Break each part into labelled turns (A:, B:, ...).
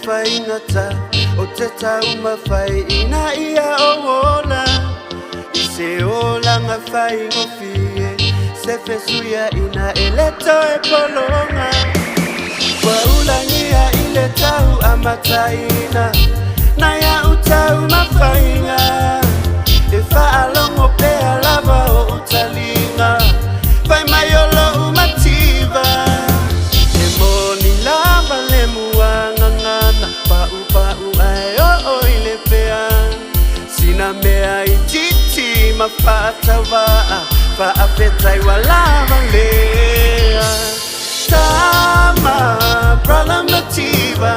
A: whaingata o te tau mawhai ina ia o wola I se olanga whai ngofie se fesuia ina e leto e polonga Wa ulangia I le tau amataina na ia utau mawhainga E whaalongo pea lava o utalinga Pai mai olo umativa E moni lava le muanga ngana Pau ai o oi le pea Sina mea I titi ma whaatawaa Whaapetai wa lava lea Tama prala mativa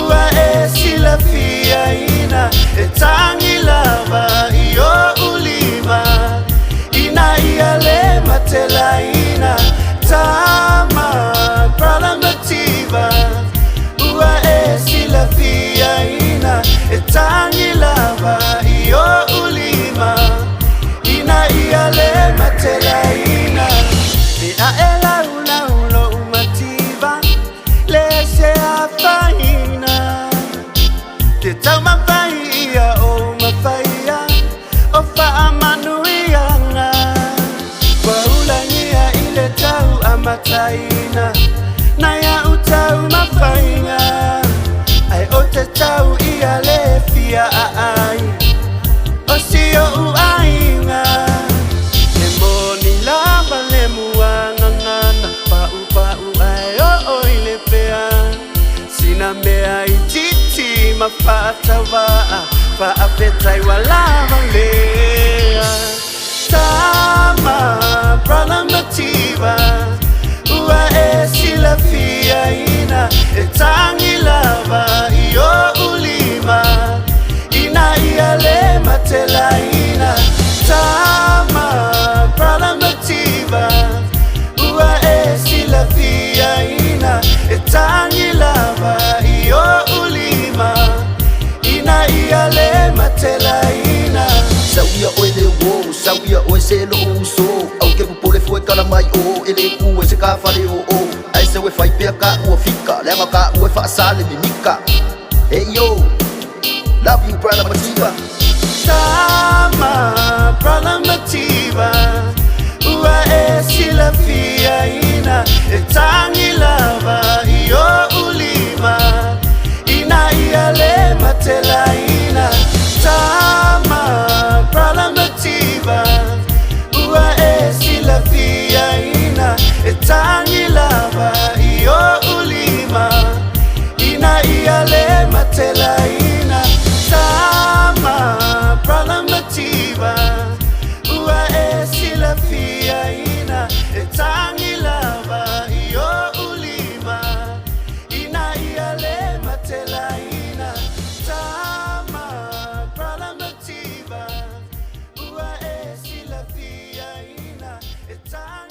A: Ua e sila fia ina E tangi lava I o ulima Ina ia le matela ina Tama prala mativa Ua e sila fia ina E tangi lava I o ulima Ina ia le matela ina E a e laulo umativa Le se a faina Te tau mawhaia o mawhaia O whaamanuianga Wa ulangia I le tau amataina Na ia utau mawhainga Ai o te tau ia le fia ai O si o uainga Le moni lava le muanga ngana Pau ai o oi le pea Sina mea I titi ma whaatawaa Whaapetai wa lava lea Tama prala mativa Ua e sila fia ina E tangi lava I o ulima Ina ia le matela ina Tama prala mativa Ua e sila fia ina E tangi lava I o ulima Ina ia le matela ina
B: Sauia o ele wo, sauia o se lo uso Au ke pupole foi kala mai o ele ku e se ka fale o Ai se we fai pea ka ua fika Lenga ka ue fa sale ni nika Hey yo, love you brother Mativa
A: Tama prala mativa Ua e sila fia ina E tangi lava I o ulima Ina ia le matela ina Tama prala mativa Ua e sila fia ina E tangi lava I o ulima Ina ia le matela ina Tama prala mativa Ua e sila fia ina E tangi lava I o ulima Ina ia le matela ina Tama prala mativa Ua e sila fia ina E tangi